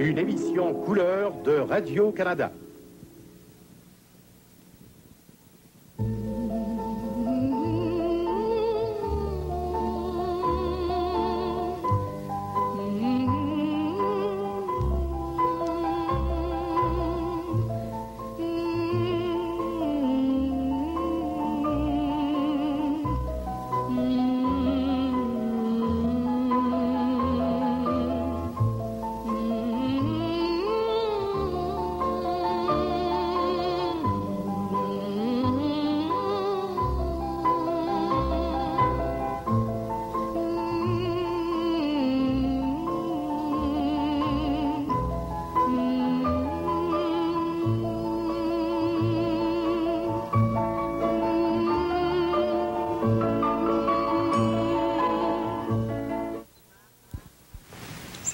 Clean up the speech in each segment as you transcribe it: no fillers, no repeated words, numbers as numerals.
Une émission couleur de Radio-Canada.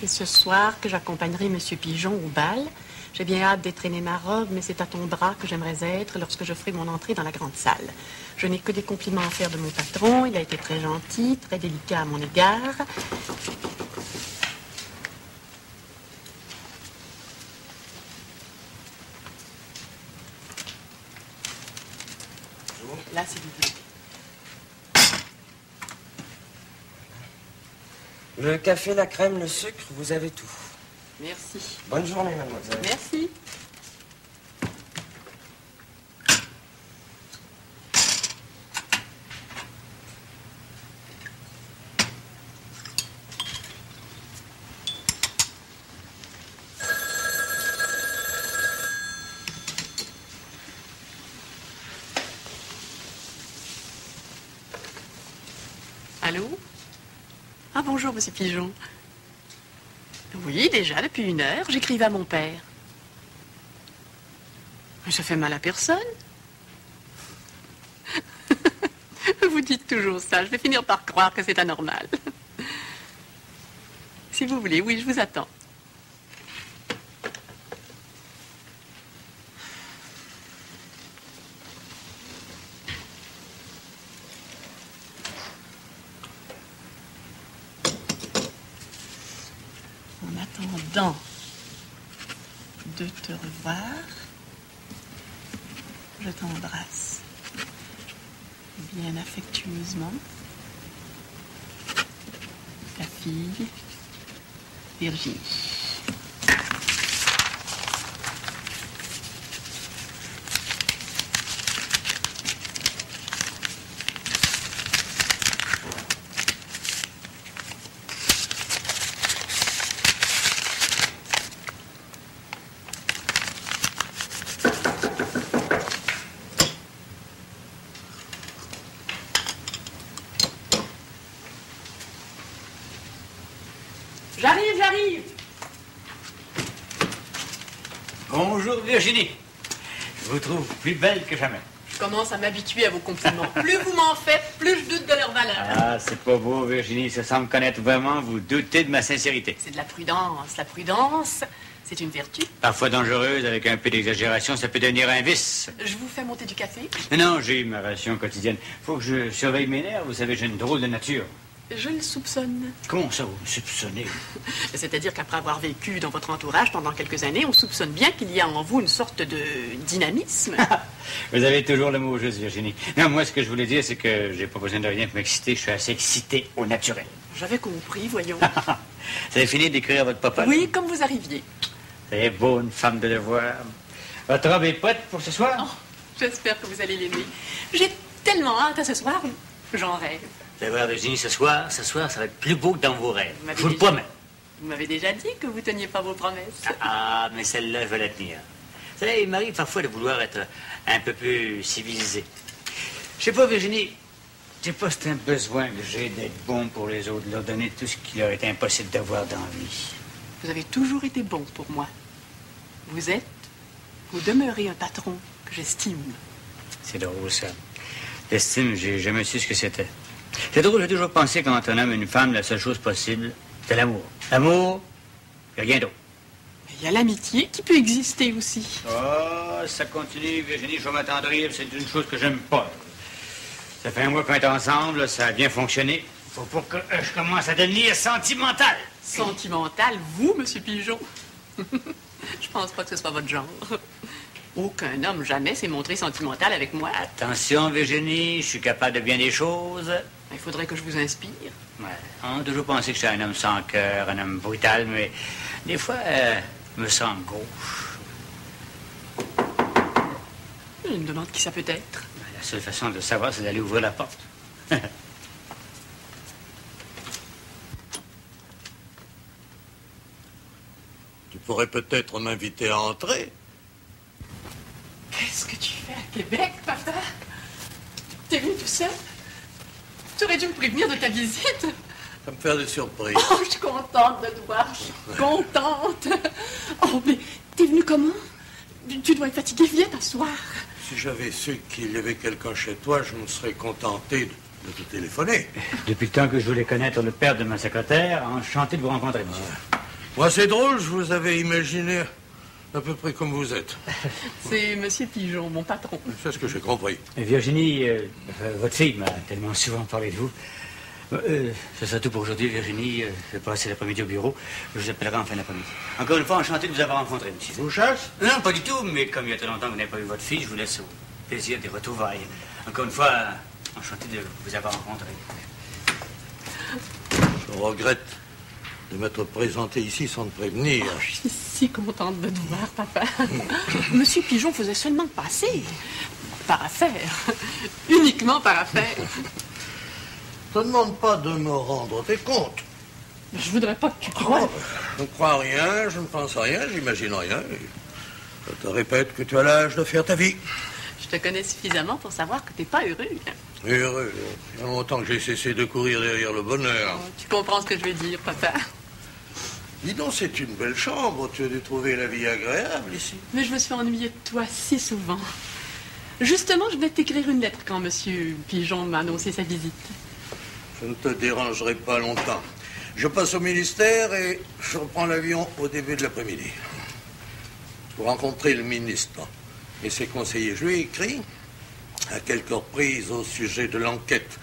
Ce soir que j'accompagnerai Monsieur Pigeon au bal. J'ai bien hâte d'étraîner ma robe, mais c'est à ton bras que j'aimerais être lorsque je ferai mon entrée dans la grande salle. Je n'ai que des compliments à faire de mon patron. Il a été très gentil, très délicat à mon égard. Là, s'il vous plaît. Le café, la crème, le sucre, vous avez tout. Merci. Bonne journée, mademoiselle. Merci. Allô? Ah, bonjour, Monsieur Pigeon. Oui, déjà, depuis 1 heure, j'écrivais à mon père. Mais ça fait mal à personne. Vous dites toujours ça, je vais finir par croire que c'est anormal. Si vous voulez, oui, je vous attends. Attendant de te revoir, je t'embrasse bien affectueusement. Ta fille, Virginie. J'arrive. Bonjour Virginie. Je vous trouve plus belle que jamais. Je commence à m'habituer à vos compliments. Plus vous m'en faites, plus je doute de leur valeur. Ah, c'est pas beau Virginie, ça semble connaître vraiment, vous doutez de ma sincérité. C'est de la prudence. La prudence, c'est une vertu. Parfois dangereuse, avec un peu d'exagération, ça peut devenir un vice. Je vous fais monter du café? Non, j'ai ma ration quotidienne. Faut que je surveille mes nerfs, vous savez, j'ai une drôle de nature. Je le soupçonne. Comment ça, vous me soupçonnez? C'est-à-dire qu'après avoir vécu dans votre entourage pendant quelques années, on soupçonne bien qu'il y a en vous une sorte de dynamisme. Vous avez toujours le mot juste, Virginie. Non, moi, ce que je voulais dire, c'est que j'ai pas besoin de rien pour m'exciter. Je suis assez excité au naturel. J'avais compris, voyons. Vous avez fini d'écrire à votre papa? Oui, comme vous arriviez. C'est beau, une femme de devoir. Votre robe est prête pour ce soir? Oh, j'espère que vous allez l'aimer. J'ai tellement hâte à ce soir, j'en rêve. Vous allez voir, Virginie, ce soir, ça va être plus beau que dans vos rêves. Je vous le promets. Vous m'avez déjà dit que vous teniez pas vos promesses. Ah, mais celle-là, je vais la tenir. Vous savez, il m'arrive parfois de vouloir être un peu plus civilisé. Je sais pas, Virginie, je sais pas, c'est un besoin que j'ai d'être bon pour les autres, de leur donner tout ce qu'il leur est impossible d'avoir dans la vie. Vous avez toujours été bon pour moi. Vous demeurez un patron que j'estime. C'est drôle, ça. L'estime, j'ai jamais su ce que c'était. C'est drôle, j'ai toujours pensé qu'entre un homme et une femme, la seule chose possible, c'est l'amour. L'amour, et rien d'autre. Il y a l'amitié qui peut exister aussi. Oh, ça continue, Virginie, je vais m'attendrir, c'est une chose que j'aime pas. Ça fait 1 mois qu'on est ensemble, ça a bien fonctionné. Faut pas que je commence à devenir sentimental. Sentimental, vous, Monsieur Pigeon? Je pense pas que ce soit votre genre. Aucun homme jamais s'est montré sentimental avec moi. Attention, Virginie, je suis capable de bien des choses. Il faudrait que je vous inspire. Ouais. On a toujours pensé que j'étais un homme sans cœur, un homme brutal, mais des fois, je me sens gauche. Je me demande qui ça peut être. La seule façon de le savoir, c'est d'aller ouvrir la porte. Tu pourrais peut-être m'inviter à entrer. Qu'est-ce que tu fais à Québec, papa? T'es venu tout seul? Tu aurais dû me prévenir de ta visite. Ça me fait des surprises. Oh, je suis contente de te voir. Je suis contente. Oh, mais t'es venu comment? Tu dois être fatigué. Viens t'asseoir. Si j'avais su qu'il y avait quelqu'un chez toi, je me serais contenté de te téléphoner. Depuis le temps que je voulais connaître le père de ma secrétaire, enchanté de vous rencontrer, monsieur. Moi, c'est drôle, je vous avais imaginé à peu près comme vous êtes. C'est Monsieur Pigeon, mon patron. C'est ce que j'ai compris. Virginie, votre fille m'a tellement souvent parlé de vous. Ce sera tout pour aujourd'hui, Virginie. Je vais passer l'après-midi au bureau. Je vous appellerai en fin d'après-midi. Encore une fois, enchanté de vous avoir rencontré, monsieur. Je vous chasse? Non, pas du tout, mais comme il y a très longtemps que vous n'avez pas vu votre fille, je vous laisse au plaisir des retrouvailles. Encore une fois, enchanté de vous avoir rencontré. Je regrette de m'être présenté ici sans te prévenir. Oh, je suis si contente de te voir, papa. Monsieur Pigeon faisait seulement passer. Par affaire. Uniquement par affaire. Je ne te demande pas de me rendre tes comptes. Je voudrais pas que tu croies. Je ne crois rien, je ne pense à rien, j'imagine rien. Je te répète que tu as l'âge de faire ta vie. Je te connais suffisamment pour savoir que t'es pas heureux. Heureux. Il y a longtemps que j'ai cessé de courir derrière le bonheur. Oh, tu comprends ce que je veux dire, papa. Dis donc, c'est une belle chambre. Tu as dû trouver la vie agréable ici. Mais je me suis ennuyée de toi si souvent. Justement, je vais t'écrire une lettre quand Monsieur Pigeon m'a annoncé sa visite. Je ne te dérangerai pas longtemps. Je passe au ministère et je reprends l'avion au début de l'après-midi. Pour rencontrer le ministre et ses conseillers. Je lui ai écrit à quelques reprises au sujet de l'enquête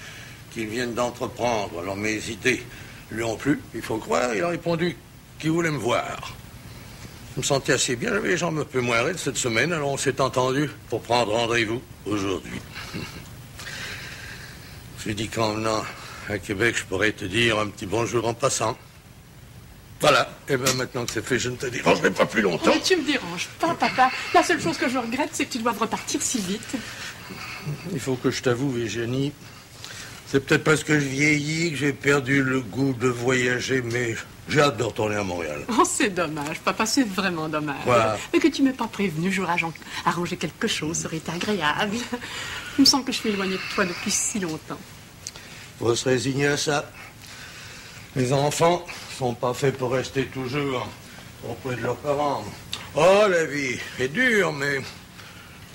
qu'ils viennent d'entreprendre. Alors mes idées lui ont plu, il faut croire. Il a répondu qu'il voulait me voir. Je me sentais assez bien, j'avais les jambes un peu moins raides cette semaine, alors on s'est entendu pour prendre rendez-vous aujourd'hui. J'ai dit qu'en venant à Québec, je pourrais te dire un petit bonjour en passant. Voilà, et bien maintenant que c'est fait, je ne te dérangerai pas plus longtemps. Mais tu me déranges pas, papa. La seule chose que je regrette, c'est que tu dois repartir si vite. Il faut que je t'avoue, Virginie, c'est peut-être parce que je vieillis que j'ai perdu le goût de voyager, mais j'ai hâte de retourner à Montréal. Oh, c'est dommage, papa, c'est vraiment dommage. Voilà. Mais que tu m'aies pas prévenu, j'aurais arrangé quelque chose, ça aurait été agréable. Il me semble que je suis éloignée de toi depuis si longtemps. Faut se résigner à ça. Les enfants sont pas faits pour rester toujours auprès de leurs parents. Oh, la vie est dure, mais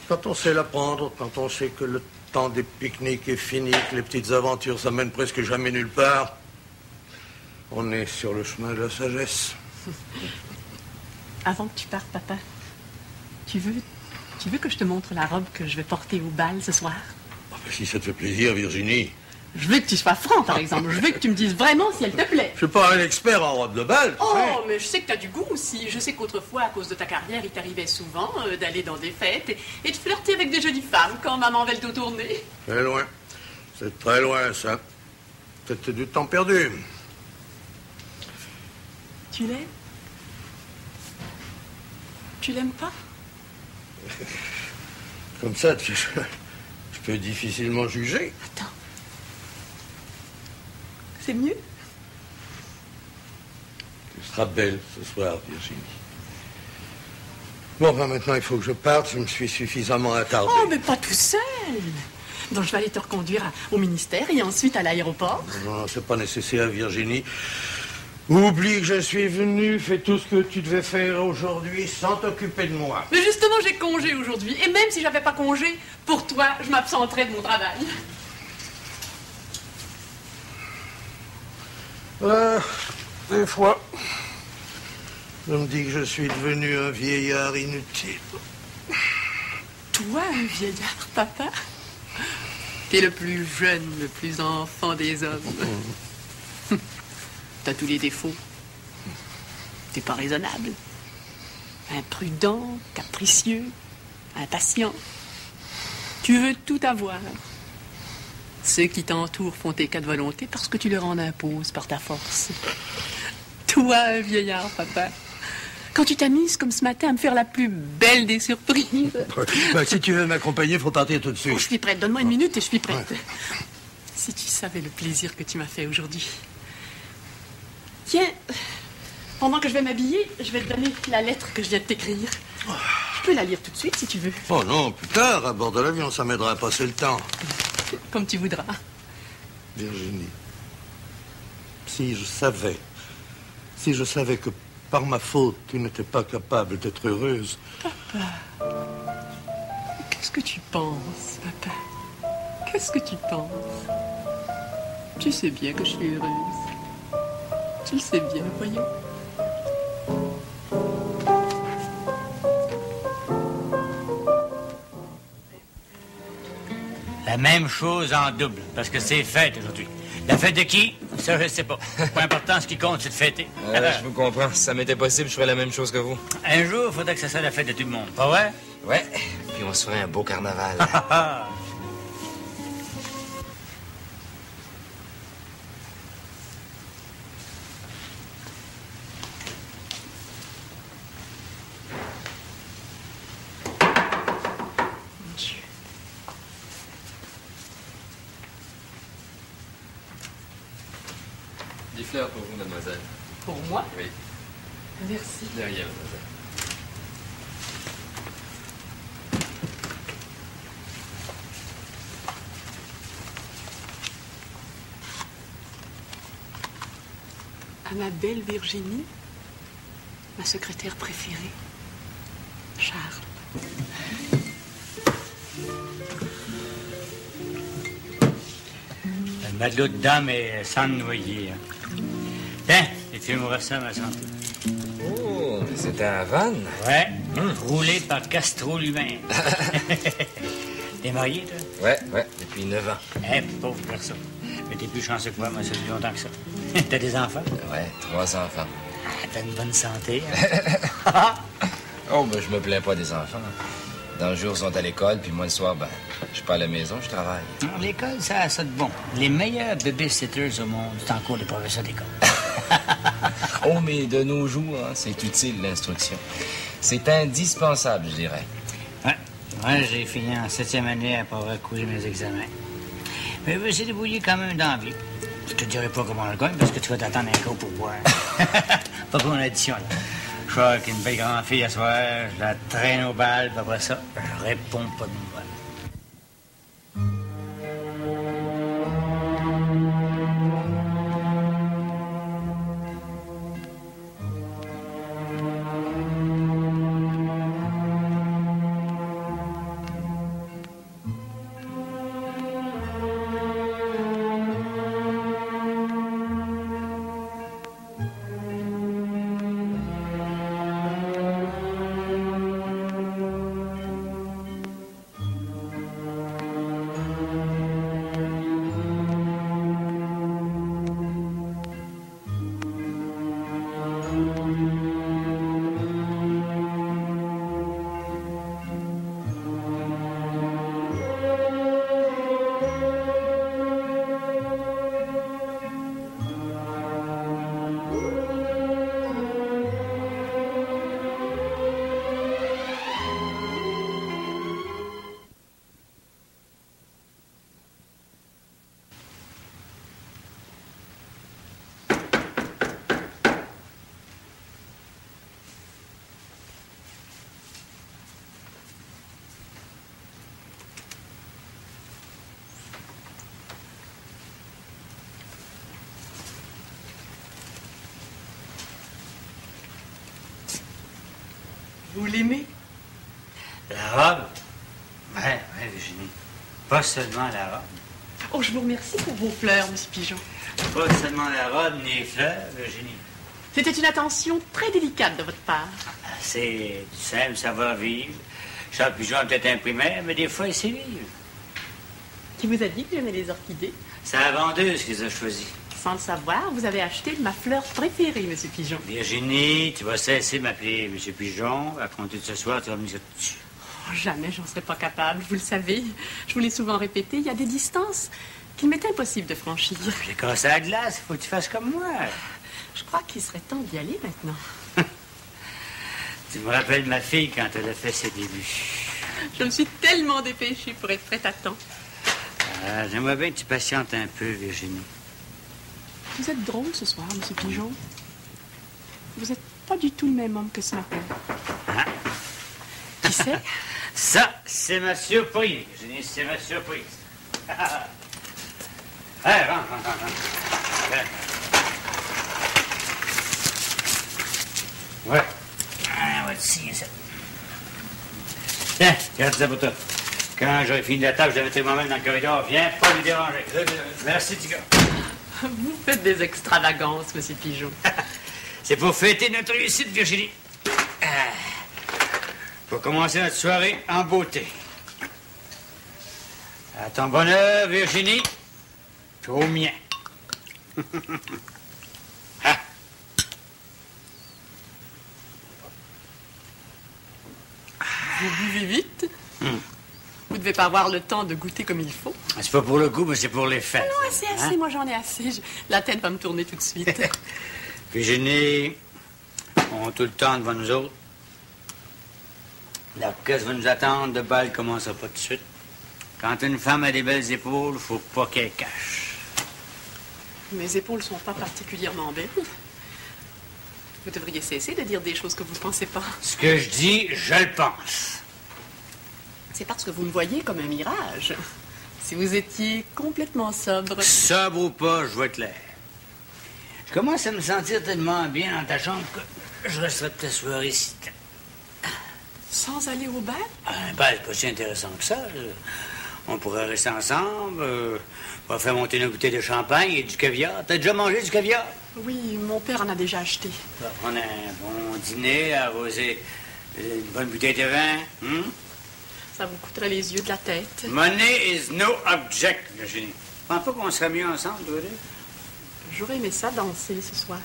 quand on sait la prendre, quand on sait que le temps des pique-niques est fini, que les petites aventures s'amènent presque jamais nulle part, on est sur le chemin de la sagesse. Avant que tu partes, papa, tu veux que je te montre la robe que je vais porter au bal ce soir? Oh, ben, si ça te fait plaisir, Virginie. Je veux que tu sois franc, par exemple. Je veux que tu me dises vraiment si elle te plaît. Je suis pas un expert en robe de bal, tu sais. Oh, mais je sais que tu as du goût aussi. Je sais qu'autrefois, à cause de ta carrière, il t'arrivait souvent d'aller dans des fêtes et de flirter avec des jolies femmes quand maman avait le dos tourné. C'est loin. C'est très loin, ça. Peut-être du temps perdu. Tu l'aimes? Tu l'aimes pas? Comme ça, je peux difficilement juger. Attends. C'est mieux? Tu seras belle ce soir, Virginie. Bon, ben maintenant, il faut que je parte. Je me suis suffisamment attardé. Oh, mais pas tout seul. Donc, je vais aller te reconduire au ministère et ensuite à l'aéroport. Non, c'est pas nécessaire, Virginie. Oublie que je suis venu. Fais tout ce que tu devais faire aujourd'hui sans t'occuper de moi. Mais justement, j'ai congé aujourd'hui. Et même si j'avais pas congé, pour toi, je m'absenterais de mon travail. Des fois, je me dis que je suis devenu un vieillard inutile. Toi, un vieillard, papa? T'es le plus jeune, le plus enfant des hommes. T'as tous les défauts. T'es pas raisonnable. Imprudent, capricieux, impatient. Tu veux tout avoir. Ceux qui t'entourent font tes cas de volonté parce que tu leur en imposes par ta force. Toi, un vieillard, papa, quand tu t'amuses comme ce matin à me faire la plus belle des surprises. Bah, si tu veux m'accompagner, faut partir tout de suite. Oh, je suis prête, donne-moi une minute et je suis prête. Si tu savais le plaisir que tu m'as fait aujourd'hui. Tiens, pendant que je vais m'habiller, je vais te donner la lettre que je viens de t'écrire. Je peux la lire tout de suite si tu veux. Oh non, plus tard, à bord de l'avion, ça m'aidera à passer le temps. Comme tu voudras. Virginie, si je savais que par ma faute, tu n'étais pas capable d'être heureuse. Papa, qu'est-ce que tu penses, papa? Qu'est-ce que tu penses? Tu sais bien que je suis heureuse. Tu le sais bien, voyons. La même chose en double, parce que c'est fête aujourd'hui. La fête de qui? Ça, je sais pas. Pas important, ce qui compte, c'est de fêter. Je vous comprends. Si ça m'était possible, je ferais la même chose que vous. Un jour, il faudrait que ça soit la fête de tout le monde, pas vrai? Ouais. Puis on se ferait un beau carnaval. Des fleurs pour vous, mademoiselle. Pour moi? Oui. Merci. De rien, mademoiselle. À ma belle Virginie, ma secrétaire préférée, Charles. Le matelot de dame est sans noyer. Tiens, et tu me ça, ma santé. Oh, c'était à Havane? Ouais, roulé par Castro lui-même. T'es marié, toi? Ouais, depuis 9 ans. Eh, pauvre garçon. Mais t'es plus chanceux que moi ça fait longtemps que ça. T'as des enfants? Ouais, 3 enfants. Ah, t'as une bonne santé. Hein? Oh, ben, je me plains pas des enfants. Dans le jour, ils sont à l'école, puis moi, le soir, ben, je suis pas à la maison, je travaille. L'école, ça a ça de bon. Les meilleurs babysitters au monde, c'est encore les professeurs d'école. Oh, mais de nos jours, hein, c'est utile, l'instruction. C'est indispensable, je dirais. Ouais, moi, j'ai fini en 7e année après avoir couru mes examens. Mais je me suis débrouillé quand même dans la vie. Je te dirai pas comment on le gagne, parce que tu vas t'attendre un coup pour boire. Pas pour une addition, là. Je suis avec une belle grande fille à soir, je la traîne au bal, puis après ça, je réponds pas de nouvelles. Vous l'aimez? La robe? Ouais, Virginie. Pas seulement la robe. Oh, je vous remercie pour vos fleurs, monsieur Pigeon. Pas seulement la robe ni les fleurs, Virginie. C'était une attention très délicate de votre part. C'est du simple savoir-vivre. Charles Pigeon a peut-être un primaire, mais des fois, il sait vivre. Qui vous a dit que j'aimais les orchidées? C'est la vendeuse qui les a choisis. sans le savoir, vous avez acheté ma fleur préférée, Monsieur Pigeon. Virginie, tu vas cesser de m'appeler Monsieur Pigeon. À compter de ce soir, tu vas me dire dessus. Oh, jamais, j'en serais pas capable, vous le savez. Je vous l'ai souvent répété, il y a des distances qu'il m'est impossible de franchir. J'ai cassé la glace, il faut que tu fasses comme moi. Je crois qu'il serait temps d'y aller maintenant. Tu me rappelles ma fille quand elle a fait ses débuts. Je me suis tellement dépêchée pour être prête à temps. Ah, j'aimerais bien que tu patientes un peu, Virginie. Vous êtes drôle ce soir, Monsieur Pigeon. Vous n'êtes pas du tout le même homme que ce matin. Ah. Qui sait? Ça, c'est ma surprise, Virginie, c'est ma surprise. Allez, rentre. Ouais. Ah, on va te signer ça. Tiens, garde ça pour toi. Quand j'aurai fini la table, je vais mettre moi-même dans le corridor. Viens pas me déranger. Merci, petit gars. Vous faites des extravagances, Monsieur Pigeon. C'est pour fêter notre réussite, Virginie. Pour commencer notre soirée en beauté. À ton bonheur, Virginie. Puis au mien. Ah. Vous buvez vite? Vous devez pas avoir le temps de goûter comme il faut. C'est pas pour le goût, mais c'est pour les fêtes. Non, assez, moi j'en ai assez. La tête va me tourner tout de suite. Virginie, on a tout le temps devant nous autres. L'orchestre va nous attendre, le bal commencera pas tout de suite. Quand une femme a des belles épaules, faut pas qu'elle cache. Mes épaules sont pas particulièrement belles. Vous devriez cesser de dire des choses que vous ne pensez pas. Ce que je dis, je le pense. C'est parce que vous me voyez comme un mirage. Si vous étiez complètement sobre... Sobre ou pas, je vais être clair. Je commence à me sentir tellement bien dans ta chambre que je resterai de ta soirée ici. Sans aller au bal? Un bal, c'est pas si intéressant que ça. On pourrait rester ensemble, on va faire monter une bouteille de champagne et du caviar. T'as déjà mangé du caviar? Oui, mon père en a déjà acheté. On va prendre un bon dîner, arroser une bonne bouteille de vin. Ça vous coûterait les yeux de la tête. Money is no object, Virginie. Je pense pas qu'on serait mieux ensemble, toi, deux? J'aurais aimé ça danser ce soir.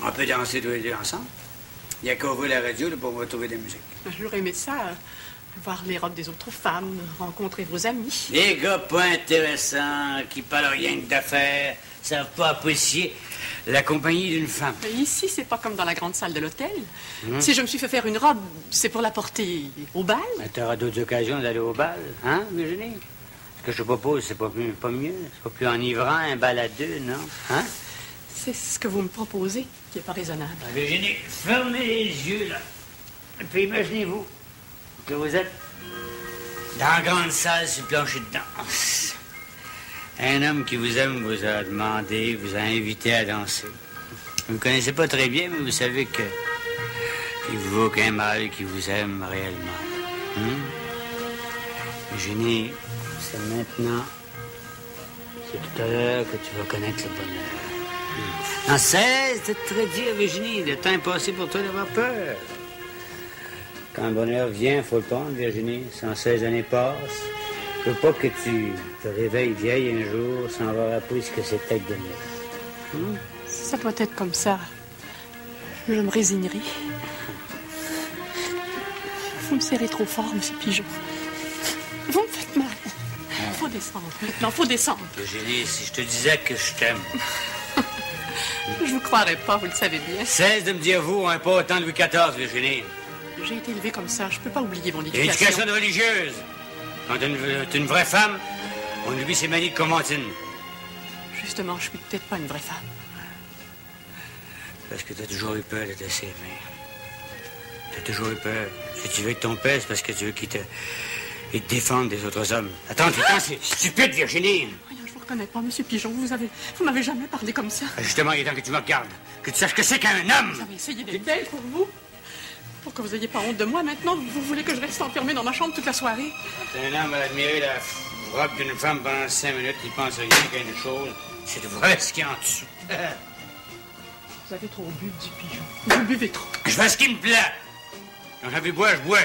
On peut danser tous les deux ensemble. Il n'y a qu'à ouvrir la radio là, pour on va trouver de la musique. J'aurais aimé ça, voir les robes des autres femmes, rencontrer vos amis. Les gars pas intéressants, qui parlent rien que d'affaires, savent pas apprécier la compagnie d'une femme. Mais ici, c'est pas comme dans la grande salle de l'hôtel. Si je me suis fait faire une robe, c'est pour la porter au bal. Tu auras d'autres occasions d'aller au bal, hein, Virginie? Ce que je te propose, c'est pas mieux? C'est pas plus enivrant, un bal à deux, non? Hein? C'est ce que vous me proposez qui est pas raisonnable. Virginie, fermez les yeux, là. Et puis imaginez-vous que vous êtes dans la grande salle sur le plancher de danse. Un homme qui vous aime vous a demandé, vous a invité à danser. Vous ne connaissez pas très bien, mais vous savez que il ne vaut qu'un mâle qui vous aime réellement. Virginie, c'est maintenant, c'est tout à l'heure que tu vas connaître le bonheur. Non, cesse de te redire, Virginie, le temps est passé pour toi d'avoir peur. Quand le bonheur vient, il faut le prendre, Virginie. 116 années passent. Je veux pas que tu te réveilles vieille un jour sans avoir appris ce que c'était que de naître. Ça doit être comme ça. Je me résignerai. Vous me serrez trop fort, Monsieur Pigeon. Vous me faites mal. Faut descendre. Maintenant, faut descendre. Virginie, si je te disais que je t'aime... Je vous croirais pas, vous le savez bien. Cesse de me dire vous, hein, pas autant de Louis XIV, Virginie. J'ai été élevée comme ça, je peux pas oublier mon éducation. L'éducation de religieuse. Quand t'es une vraie femme, on oublie ses manies de conventine. Justement, je suis peut-être pas une vraie femme. Parce que t'as toujours eu peur de te serrer. T'as toujours eu peur. Si tu veux que ton père, c'est parce que tu veux qu'il te défende des autres hommes. Attends, c'est stupide, Virginie. Voyons, je vous reconnais pas, Monsieur Pigeon. Vous m'avez jamais parlé comme ça. Justement, il est temps que tu me regardes. Que tu saches que c'est qu'un homme. Vous avez essayé d'être belle pour vous. Pour que vous ayez pas honte de moi, maintenant, vous voulez que je reste enfermée dans ma chambre toute la soirée? Quand un homme a admiré la robe d'une femme pendant 5 minutes, il pense rien qu'à une chose, c'est de voir ce qu'il y a en dessous. Vous avez trop bu, du Pigeon. Vous buvez trop. Je fais ce qui me plaît. Quand j'ai envie de boire, je bois.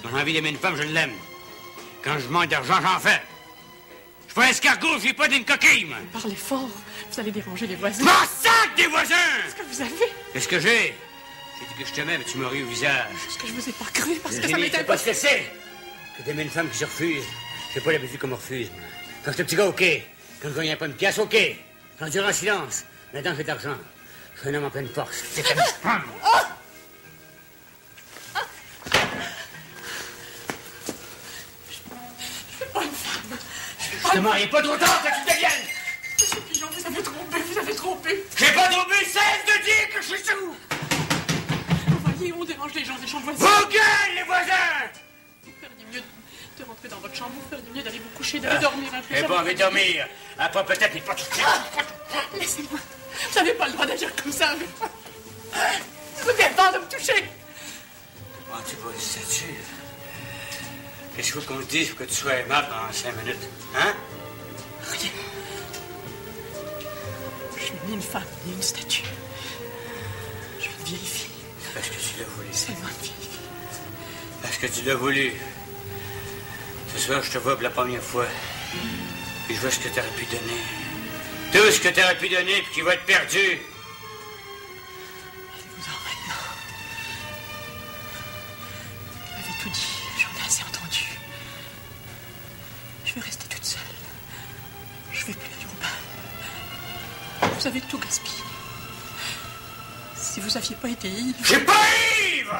Quand j'ai envie d'aimer une femme, je l'aime. Quand je manque d'argent, j'en fais. suis pas un escargot, je suis pas d'une coquille, moi. Parlez fort. Vous allez déranger les voisins. M'en sac des voisins! Qu'est-ce que vous avez? Qu'est-ce que j'ai? J'ai dit que je t'aimais, mais tu m'as ri au visage. Parce que je vous ai pas cru, parce que ça Virginie, m'était tu peux pas se laisser. Que d'aimer une femme qui se refuse. J'ai pas l'habitude qu'on me refuse, moi. Quand j'étais petit gars, OK. Quand je gagnais pas une pièce, OK. Quand je dirais en silence. Maintenant, j'ai d'argent. Je suis un homme en pleine force. C'est comme ça. Je te marie pas trop tard, que tu deviennes! Monsieur Pigeon, vous avez trompé. J'ai pas trompé, cesse de dire que je suis sous! Vous voyez, on dérange les gens voisins. Vos gueules, les voisins! Vous feriez mieux de rentrer dans votre chambre, vous feriez mieux d'aller vous coucher, d'aller dormir un peu. J'ai pas envie de dormir. Après, peut-être, mais pas tout de suite. Laissez-moi. Vous n'avez pas le droit d'agir comme ça. Vous avez le droit de me toucher. Oh, tu vois, une statue. Qu'est-ce qu'il faut qu'on te dise pour que tu sois aimable en 5 minutes? Hein? Rien. Je suis ni une femme, ni une statue. Je suis une vieille fille. Parce que tu l'as voulu. Seulement une vieille fille. Parce que tu l'as voulu. Ce soir, je te vois pour la première fois. Puis je vois ce que t'aurais pu donner. Tout ce que t'aurais pu donner, puis qui va être perdu. Allez-vous-en maintenant. Vous m'avez tout dit. J'en ai assez entendu. Je vais rester toute seule. Je vais plus aller au bal. Vous avez tout gaspillé. Si vous aviez pas été ivre... Je suis pas ivre!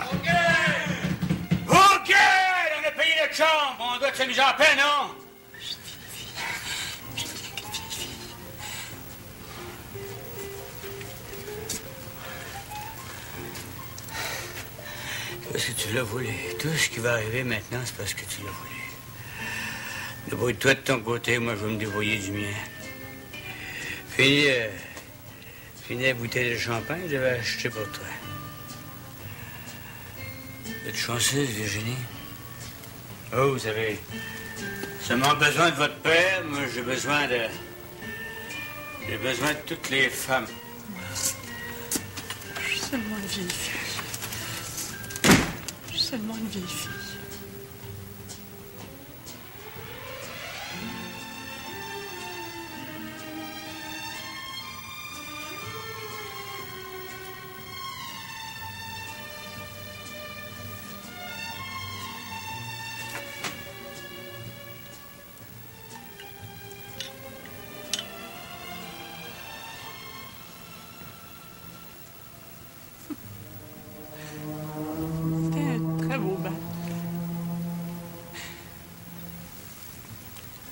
Vos gueules! On a payé notre chambre! On doit s'amuser en paix, non? Je suis une vieille fille. Je ne viens qu'une vieille fille. Parce que tu l'as voulu. Tout ce qui va arriver maintenant, c'est parce que tu l'as voulu. Débrouille-toi de ton côté, moi je vais me débrouiller du mien. Finis la bouteille de champagne que j'avais acheté pour toi. Vous êtes chanceuse, Virginie. Oh, vous avez seulement besoin de votre père, moi j'ai besoin de toutes les femmes. Je suis seulement une vieille fille. Je suis seulement une vieille fille.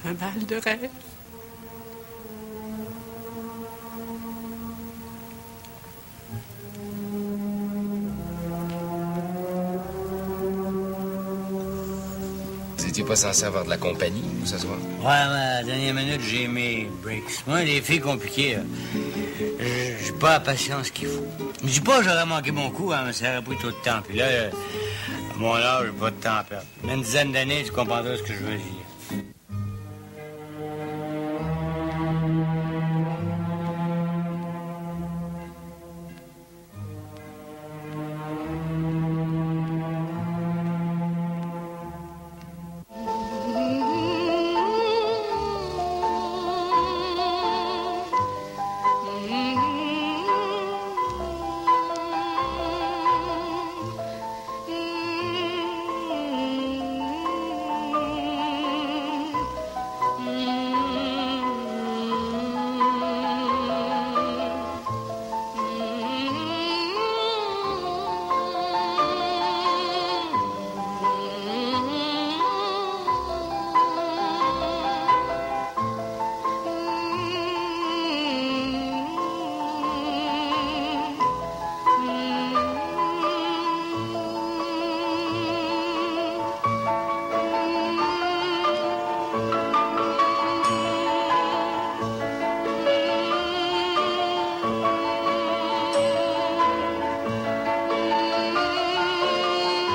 Un bal de rêve. Vous étiez pas censé avoir de la compagnie, vous, ce soir? Ouais, à la dernière minute, j'ai mes breaks. Moi, les filles compliquées, j'ai pas la patience qu'il faut. Je dis pas que j'aurais manqué mon coup, hein, mais ça aurait pris trop de temps. Puis là, à mon âge, j'ai pas de temps à perdre. Même une dizaine d'années, tu comprendras ce que je veux dire.